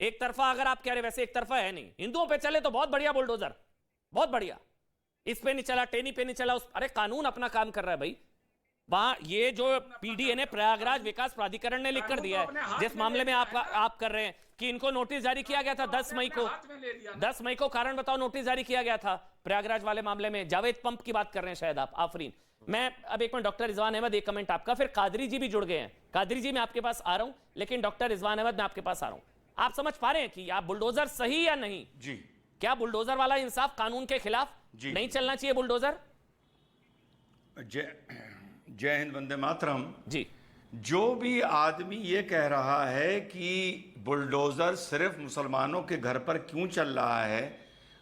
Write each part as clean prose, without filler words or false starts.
एक तरफा अगर आप कह रहे, वैसे एक तरफा है नहीं, हिंदुओं पे चले तो बहुत बढ़िया बुलडोजर, बहुत बढ़िया, इस पे नहीं चला, टेनी पे नहीं चला, उस, अरे कानून अपना काम कर रहा है भाई। वहां ये जो पीडीए ने, प्रयागराज विकास प्राधिकरण ने लिख कर दिया है, जिस मामले में आप कर रहे हैं कि इनको नोटिस जारी किया गया था 10 मई को, 10 मई को कारण बताओ नोटिस जारी किया गया था प्रयागराज वाले मामले में। जावेद पंप की बात कर रहे हैं शायद आप, आफरीन। मैं अब एक मिनट, डॉक्टर रिजवान अहमद एक कमेंट आपका, फिर कादरी जी भी जुड़ गए हैं। कादरी जी मैं आपके पास आ रहा हूं, लेकिन डॉक्टर रिजवान अहमद मैं आपके पास आ रहा हूं। आप समझ पा रहे हैं कि आप बुलडोजर सही या नहीं? जी। क्या बुलडोजर वाला इंसाफ कानून के खिलाफ नहीं चलना चाहिए बुलडोजर? जय हिंद, वंदे मातरम जी। जो भी आदमी ये कह रहा है कि बुलडोजर सिर्फ मुसलमानों के घर पर क्यों चल रहा है,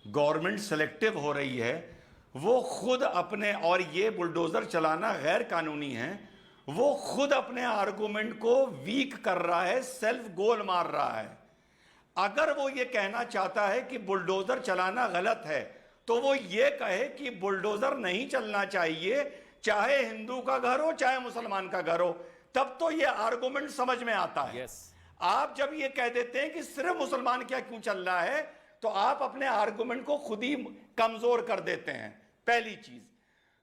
गवर्नमेंट सेलेक्टिव हो रही है, वो खुद अपने, और ये बुलडोजर चलाना गैर कानूनी है, वो खुद अपने आर्गुमेंट को वीक कर रहा है, सेल्फ गोल मार रहा है। अगर वो ये कहना चाहता है कि बुलडोजर चलाना गलत है, तो वो ये कहे कि बुलडोजर नहीं चलना चाहिए, चाहे हिंदू का घर हो चाहे मुसलमान का घर हो, तब तो ये आर्गुमेंट समझ में आता है। आप जब ये कह देते हैं कि सिर्फ मुसलमान क्या क्यों चल रहा है, तो आप अपने आर्गुमेंट को खुद ही कमजोर कर देते हैं, पहली चीज।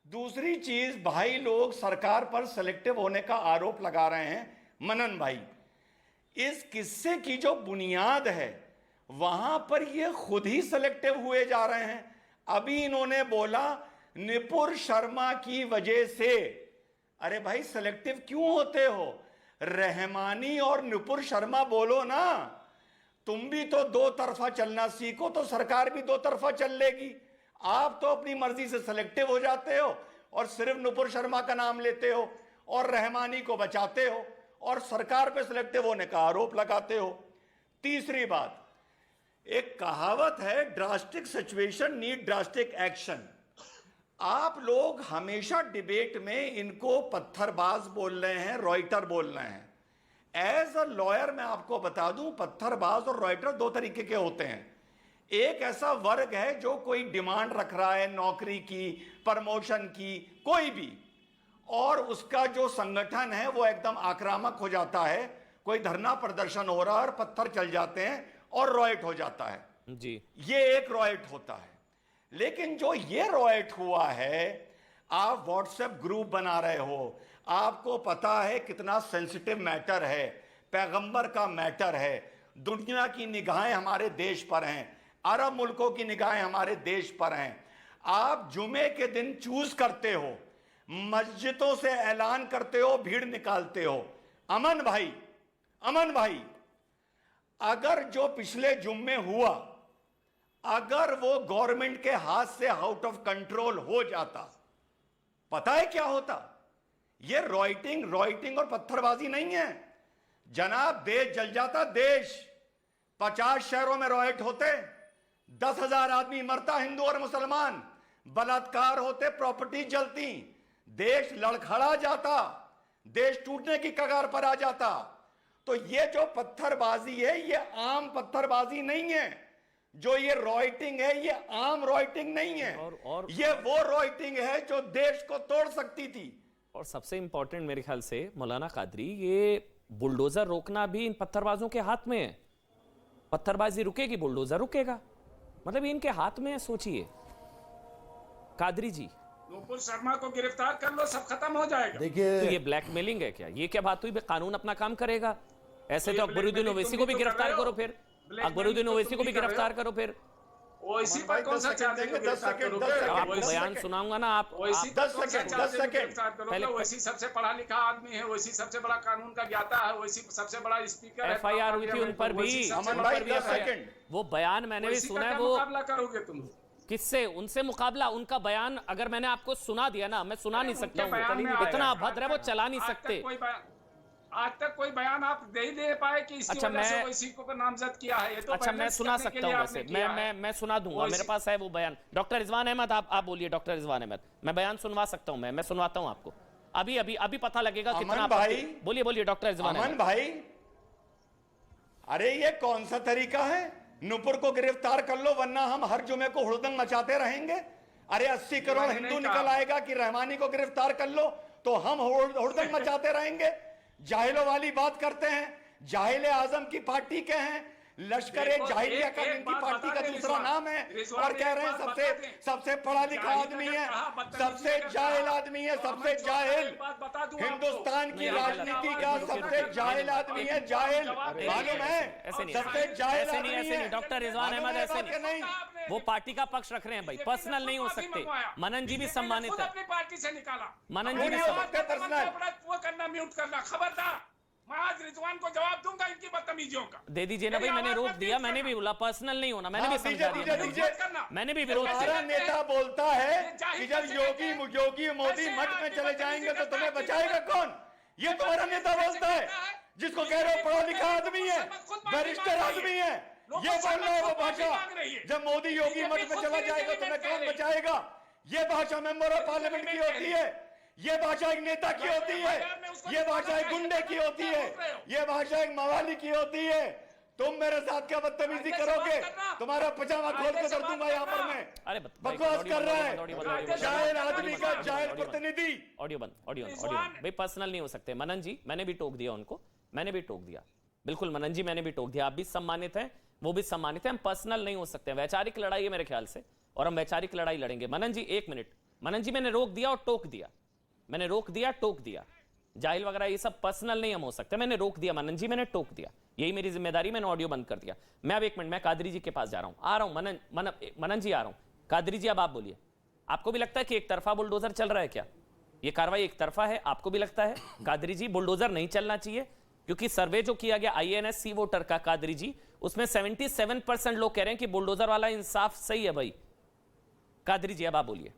दूसरी चीज, भाई लोग सरकार पर सेलेक्टिव होने का आरोप लगा रहे हैं। मनन भाई, इस किस्से की जो बुनियाद है वहां पर ये खुद ही सेलेक्टिव हुए जा रहे हैं। अभी इन्होंने बोला नुपुर शर्मा की वजह से। अरे भाई, सेलेक्टिव क्यों होते हो? रहमानी और नुपुर शर्मा बोलो ना, तुम भी तो दो तरफा चलना सीखो तो सरकार भी दो तरफा चल लेगी। आप तो अपनी मर्जी से सेलेक्टिव हो जाते हो और सिर्फ नुपुर शर्मा का नाम लेते हो और रहमानी को बचाते हो और सरकार पे सेलेक्टिव होने का आरोप लगाते हो। तीसरी बात, एक कहावत है, drastic situation need drastic action. आप लोग हमेशा डिबेट में इनको पत्थरबाज बोल रहे हैं, रॉयटर बोल रहे हैं। एज अ लॉयर मैं आपको बता दूं, पत्थरबाज और रॉयटर दो तरीके के होते हैं। एक ऐसा वर्ग है जो कोई डिमांड रख रहा है नौकरी की, प्रमोशन की, कोई भी, और उसका जो संगठन है वो एकदम आक्रामक हो जाता है, कोई धरना प्रदर्शन हो रहा है और पत्थर चल जाते हैं और रॉयट हो जाता है जी। ये एक रॉयट होता है। लेकिन जो ये रॉयट हुआ है, आप व्हाट्सएप ग्रुप बना रहे हो, आपको पता है कितना सेंसिटिव मैटर है, पैगंबर का मैटर है, दुनिया की निगाहें हमारे देश पर हैं, अरब मुल्कों की निगाहें हमारे देश पर हैं। आप जुमे के दिन चूज करते हो, मस्जिदों से ऐलान करते हो, भीड़ निकालते हो। अमन भाई, अगर जो पिछले जुम्मे हुआ, अगर वो गवर्नमेंट के हाथ से आउट ऑफ कंट्रोल हो जाता, पता है क्या होता? ये रॉयटिंग और पत्थरबाजी नहीं है जनाब, देश जल जाता। देश 50 शहरों में रॉयट होते, 10,000 आदमी मरता, हिंदू और मुसलमान, बलात्कार होते, प्रॉपर्टी जलती, देश लड़खड़ा जाता, देश टूटने की कगार पर आ जाता। तो ये जो पत्थरबाजी है, ये आम पत्थरबाजी नहीं है। जो ये रॉयटिंग है, ये आम रॉयटिंग नहीं है, और ये वो रॉयटिंग है जो देश को तोड़ सकती थी। और सबसे इंपॉर्टेंट मेरे ख्याल से मौलाना कादरी, ये बुलडोजर रोकना भी इन पत्थरबाजों के हाथ में है। पत्थरबाजी रुकेगी, बुलडोजर रुकेगा, मतलब इनके हाथ में है। सोचिए कादरी जी, नुपुर शर्मा को गिरफ्तार कर लो, सब खत्म हो जाएगा। देखिए, तो ये ब्लैकमेलिंग है क्या? ये क्या बात हुई? कानून अपना काम करेगा। ऐसे तो अकबरुद्दीन ओवैसी को भी गिरफ्तार करो, फिर अकबरुद्दीन ओवैसी को भी गिरफ्तार करो, फिर ओवैसी पर कौन सा चार्ज देंगे? 10 सेकंड आपको बयान सुनाऊंगा ना, आप 10 सेकंड पहले ओवैसी सबसे पढ़ा लिखा आदमी है, ओवैसी सबसे बड़ा कानून का ज्ञाता है, ओवैसी सबसे बड़ा स्पीकर है। FIR हुई थी उन पर भी, वो बयान मैंने भी सुना है। वो मुकाबला करोगे तुम किससे? उनसे मुकाबला? उनका बयान अगर मैंने आपको सुना दिया ना, मैं सुना नहीं सकता हूँ, इतना अभद्र है वो, चला नहीं सकते। आज तक कोई बयान आप दे पाए कि इसकी वजह से ओवैसी को नामजद किया है? ये तो अच्छा, मैं सुना सकता हूँ वैसे, मैं सुना दूंगा, मेरे पास है वो बयान। डॉक्टर रिजवान अहमद, आप बोलिए। डॉक्टर रिजवान अहमद, मैं बयान सुनवा सकता हूँ, मैं सुनवाता हूँ आपको। अभी पता लगेगा कितना। भाई बोलिए डॉक्टर रिजवान अहमद भाई। अरे ये कौन सा तरीका है? नुपुर को गिरफ्तार कर लो, वरना हम हर जुमे को हुड़दंग मचाते रहेंगे। अरे 80 करोड़ हिंदू निकल आएगा कि रहमानी को गिरफ्तार कर लो तो हम हुड़दंग मचाते रहेंगे। जाहिलों वाली बात करते हैं, जाहिल आजम की पार्टी के हैं, लश्कर देखो, जाहिलिया का एक इनकी बात पार्टी बता का दें दूसरा रिजवान, नाम है, रिजवान, और कह एक रहे हैं बात सबसे बता दें। सबसे पढ़ा लिखा जाहिल आदमी अगर है, कहा, बदतमीजी सबसे अगर जाहिल कहा, आदमी है, तो सबसे अहमद चौधरी जाहिल एक बात बता दूं आपको। हिंदुस्तान की नहीं, राजनीति का रुकिए, सबसे रुकिए, जाहिल नहीं, आदमी नहीं, है, जाहिल नहीं, मालूम है, ऐसे नहीं, सबसे जाहिल ऐसे नहीं, आदमी ऐसे नहीं, है। डॉक्टर रिजवान मालूम अहमद है ऐसे बात कि नहीं, नहीं? वो पार्टी का पक्ष रख रहे हैं भाई, बीजेपी ने पर्सनल नहीं हो खुद माफी सकते। मंगवाया। मनन जी भी बीजेपी ने सम्मानित खुद है। अपनी पार्टी से निकाला। मनन जी अपने भी आवाज सम्मानित को पर्सनल। अपना वो करना, म्यूट करना, खबरदार। मैं आज रिजवान को जवाब दूंगा इनकी बदतमीजियों का। दे दीजिए ना भाई, मेरी मैंने आवाज रोक मत दिया, म्यूट मैंने भी करना। बोला पर्सनल नहीं होना, मैंने हाँ, भी समझा दीजिए, दिया, दीजिए, म्यूट करना। मैंने भी विरोध कैसे किया। हमारा कहते नेता हैं? बोलता है ये जाहिल कि जब कैसे योगी कहते हैं? योगी मोदी कैसे मठ में आपकी चले बदतमीजी जाएंगे तो करता तुम्हें है? बचाएगा कौन? ये तुम्हारा नेता बोलता है, जिसको कह रहे हो पढ़ा लिखा आदमी है, बैरिस्टर आदमी है, ये बोल रहा है वो भाषा। जब मोदी योगी मठ में चला जाएगा तो तुम्हें कौन बचाएगा? ये भाषा मेंबर ऑफ पार्लियामेंट की होती है, ये भाषा एक नेता की होती है, ये भाषा एक गुंडे की होती है, ये भाषा एक मवाली की होती है। तुम मेरे साथ क्या बदतमीजी करोगे? तुम्हारा पजामा खोल के कर दूंगा यहाँ पर मैं। अरे बकवास कर रहा है जाहिल आदमी का जाहिल प्रतिनिधि। ऑडियो बंद, ऑडियो भाई, पर्सनल नहीं हो सकते। मनन जी, मैंने भी टोक दिया उनको, मैंने भी टोक दिया, बिल्कुल मनन जी, मैंने भी टोक दिया। आप भी सम्मानित हैं, वो भी सम्मानित है, हम पर्सनल नहीं हो सकते। वैचारिक लड़ाई है मेरे ख्याल से, और हम वैचारिक लड़ाई लड़ेंगे। मनन जी एक मिनट, मनन जी मैंने रोक दिया और टोक दिया, मैंने रोक दिया टोक दिया, जाहिल वगैरह ये सब पर्सनल नहीं हम हो सकते। मैंने रोक दिया मनन जी, मैंने टोक दिया, यही मेरी जिम्मेदारी, मैंने ऑडियो बंद कर दिया। मैं अब एक मिनट, मैं कादरी जी के पास जा रहा हूं, आ रहा हूं। मनन जी आ रहा हूं। कादरी जी अब आप बोलिए, आपको भी लगता है कि एक तरफा बुलडोजर चल रहा है क्या? ये कार्रवाई एक तरफा है, आपको भी लगता है? कादरी जी, बुलडोजर नहीं चलना चाहिए, क्योंकि सर्वे जो किया गया INSC वोटर का कादरी जी, उसमें 77% लोग कह रहे हैं कि बुलडोजर वाला इंसाफ सही है भाई। कादरी जी अब आप बोलिए।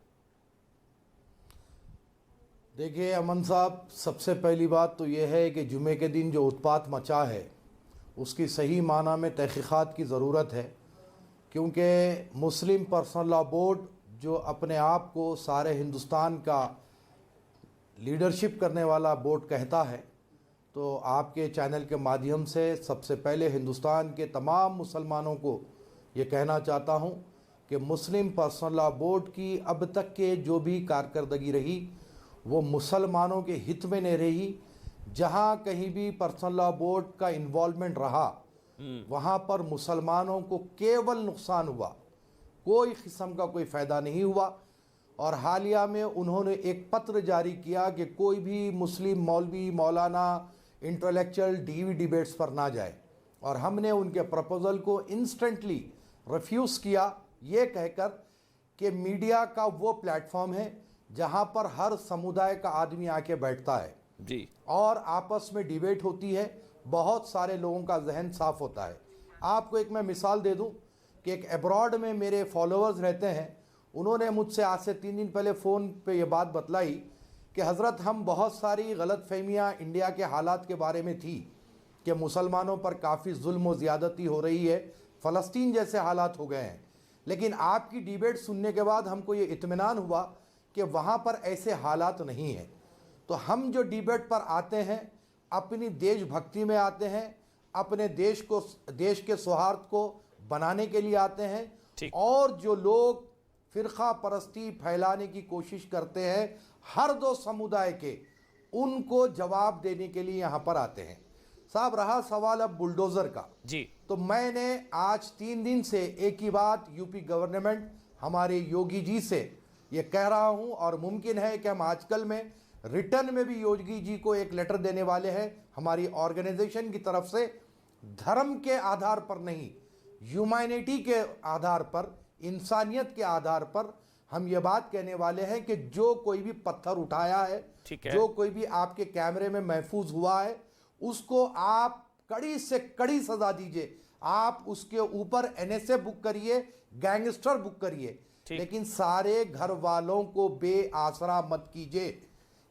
देखिए अमन साहब, सबसे पहली बात तो यह है कि जुमे के दिन जो उत्पात मचा है उसकी सही माना में तहकीक़ात की ज़रूरत है, क्योंकि मुस्लिम पर्सनल लॉ बोर्ड जो अपने आप को सारे हिंदुस्तान का लीडरशिप करने वाला बोर्ड कहता है, तो आपके चैनल के माध्यम से सबसे पहले हिंदुस्तान के तमाम मुसलमानों को ये कहना चाहता हूँ कि मुस्लिम पर्सनल लॉ बोर्ड की अब तक के जो भी कारकर्दगी रही वो मुसलमानों के हित में नहीं रही। जहाँ कहीं भी पर्सनल लॉ बोर्ड का इन्वॉल्वमेंट रहा वहाँ पर मुसलमानों को केवल नुकसान हुआ, कोई किस्म का कोई फ़ायदा नहीं हुआ। और हालिया में उन्होंने एक पत्र जारी किया कि कोई भी मुस्लिम मौलवी मौलाना इंटेलेक्चुअल टीवी डिबेट्स पर ना जाए, और हमने उनके प्रपोज़ल को इंस्टेंटली रिफ्यूज़ किया, ये कहकर कि मीडिया का वो प्लेटफॉर्म है जहाँ पर हर समुदाय का आदमी आके बैठता है जी, और आपस में डिबेट होती है, बहुत सारे लोगों का जहन साफ़ होता है। आपको एक मैं मिसाल दे दूं कि एक अब्रॉड में मेरे फॉलोअर्स रहते हैं, उन्होंने मुझसे आज से 3 दिन पहले फ़ोन पे ये बात बतलाई कि हज़रत हम बहुत सारी गलत फहमियाँ इंडिया के हालात के बारे में थी कि मुसलमानों पर काफ़ी जुल्म व ज़्यादती हो रही है, फ़लस्तीन जैसे हालात हो गए हैं, लेकिन आपकी डिबेट सुनने के बाद हमको ये इत्मीनान हुआ कि वहाँ पर ऐसे हालात नहीं हैं। तो हम जो डिबेट पर आते हैं अपनी देशभक्ति में आते हैं, अपने देश के सौहार्द को बनाने के लिए आते हैं, और जो लोग फ़िरक़ा परस्ती फैलाने की कोशिश करते हैं हर दो समुदाय के, उनको जवाब देने के लिए यहाँ पर आते हैं। साहब, रहा सवाल अब बुलडोज़र का जी, तो मैंने आज 3 दिन से एक ही बात यूपी गवर्नमेंट हमारे योगी जी से ये कह रहा हूँ, और मुमकिन है कि हम आजकल में रिटर्न में भी योगी जी को एक लेटर देने वाले हैं हमारी ऑर्गेनाइजेशन की तरफ से। धर्म के आधार पर नहीं, ह्यूमैनिटी के आधार पर, इंसानियत के आधार पर हम ये बात कहने वाले हैं कि जो कोई भी पत्थर उठाया है, जो कोई भी आपके कैमरे में महफूज हुआ है, उसको आप कड़ी से कड़ी सजा दीजिए। आप उसके ऊपर NSA बुक करिए, गैंगस्टर बुक करिए, लेकिन सारे घर वालों को बेआसरा मत कीजिए।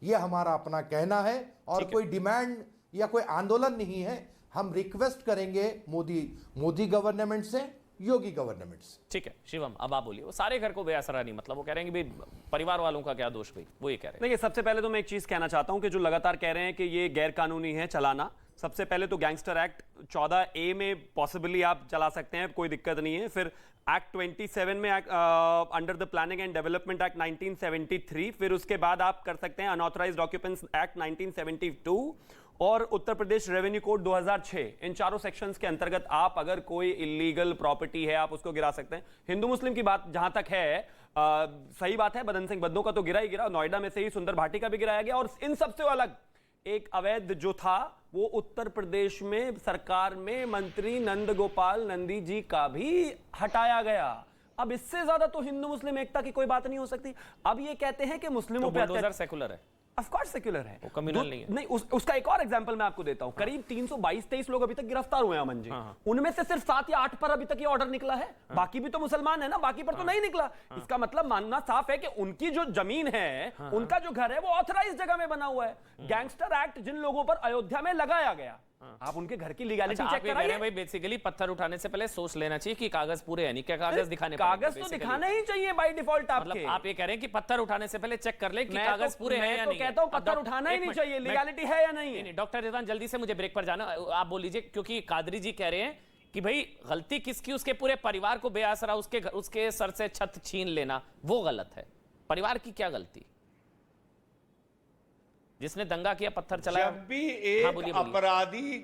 ये हमारा अपना कहना है, और कोई डिमांड या कोई आंदोलन नहीं है। हम रिक्वेस्ट करेंगे मोदी गवर्नमेंट से, योगी गवर्नमेंट से। ठीक है शिवम, अब आप बोलिए। वो सारे घर को बेअसरा नहीं, मतलब वो कह रहे हैं कि भाई परिवार वालों का क्या दोष भाई, वो ये कह रहे हैं। देखिए, सबसे पहले तो मैं एक चीज कहना चाहता हूं कि जो लगातार कह रहे हैं कि ये गैर कानूनी है चलाना, सबसे पहले तो गैंगस्टर एक्ट 14A में पॉसिबली आप चला सकते हैं, कोई दिक्कत नहीं है। फिर एक्ट 27 में under the planning and development act 1973, फिर उसके बाद आप कर सकते हैं अनऑथराइज्ड ऑक्यूपेंट्स एक्ट 1972, और उत्तर प्रदेश रेवेन्यू कोड 2006, इन चारों सेक्शंस के अंतर्गत आप अगर कोई इलीगल प्रॉपर्टी है आप उसको गिरा सकते हैं। हिंदू मुस्लिम की बात जहां तक है, सही बात है, बदन सिंह बद्दो का तो गिरा ही गिरा, नोएडा में से ही सुंदर भाटी का भी गिराया गया, और इन सबसे अलग एक अवैध जो था वो उत्तर प्रदेश में सरकार में मंत्री नंद गोपाल नंदी जी का भी हटाया गया। अब इससे ज्यादा तो हिंदू मुस्लिम एकता की कोई बात नहीं हो सकती। अब ये कहते हैं कि मुस्लिमों पे बुलडोजर सेकुलर है, ऑफ कोर्स सेक्युलर है, वो कम्युनल नहीं है। नहीं उसका एक और एग्जांपल मैं आपको देता हूं। करीब 322-23 लोग अभी तक गिरफ्तार हुए हैं अमन जी। उनमें से सिर्फ 7 या 8 पर अभी तक ये ऑर्डर निकला है, बाकी भी तो मुसलमान है ना, बाकी पर तो नहीं निकला। इसका मतलब मानना साफ है कि उनकी जो जमीन है, उनका जो घर है वो ऑथराइज्ड जगह में बना हुआ है। गैंगस्टर एक्ट जिन लोगों पर अयोध्या में लगाया गया, आप उनके घर की लीगैलिटी अच्छा, चेक कराइए। भाई बेसिकली पत्थर उठाने से पहले सोच लेना चाहिए कि कागज पूरे हैं नहीं, क्या कागज दिखाने कागज तो दिखाने ही चाहिए बाय डिफॉल्ट आपके। मतलब आप ये कह रहे हैं कि पत्थर उठाने से पहले चेक कर ले कि कागज पूरे हैं या नहीं। मैं तो कहता हूं पत्थर उठाना ही नहीं चाहिए, लीगैलिटी है या नहीं है। डॉक्टर रिजवान जल्दी से मुझे ब्रेक पर जाना, आप बोल लीजिए, क्योंकि कादरी जी कह रहे हैं कि भाई गलती किसकी, उसके पूरे परिवार को बेआसरा उसके सर से छत छीन लेना वो गलत है। परिवार की क्या गलती, जिसने दंगा किया, पत्थर चलाया।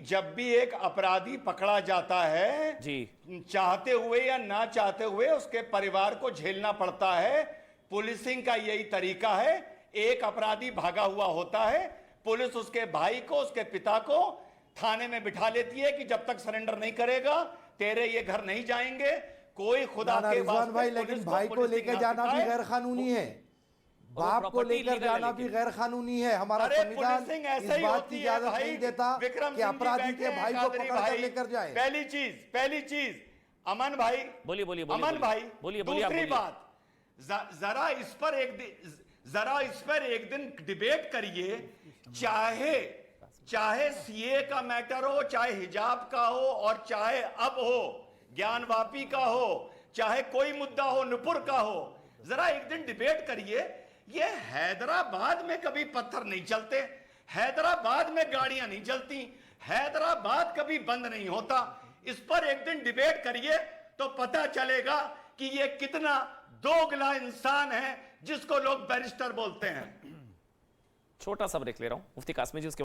जब भी एक अपराधी पकड़ा जाता है जी, चाहते हुए या ना चाहते हुए उसके परिवार को झेलना पड़ता है। पुलिसिंग का यही तरीका है। एक अपराधी भागा हुआ होता है, पुलिस उसके भाई को, उसके पिता को थाने में बिठा लेती है कि जब तक सरेंडर नहीं करेगा तेरे ये घर नहीं जाएंगे। कोई खुदा के रिजवान भाई, लेकिन भाई को लेकर जाना भी गैर कानूनी है, बाप को लेकर जाना भी गैर कानूनी है। हमारा संविधान इस बात की इजाजत नहीं देता कि अपराधी के भाई को पकड़कर लेकर जाए। पहली चीज अमन भाई, बोलिए अमन भाई, बोलिए। दूसरी बात, जरा इस पर एक दिन डिबेट करिए। चाहे सीए का मैटर हो, चाहे हिजाब का हो, और चाहे अब हो ज्ञानवापी का हो, चाहे कोई मुद्दा हो नुपुर का हो, जरा एक दिन डिबेट करिए। ये हैदराबाद में कभी पत्थर नहीं चलते, हैदराबाद में गाड़ियां नहीं चलती, हैदराबाद कभी बंद नहीं होता। इस पर एक दिन डिबेट करिए तो पता चलेगा कि ये कितना दोगला इंसान है जिसको लोग बैरिस्टर बोलते हैं। छोटा सा ब्रेक ले रहा हूं, मुफ्ती कासमी जी उसके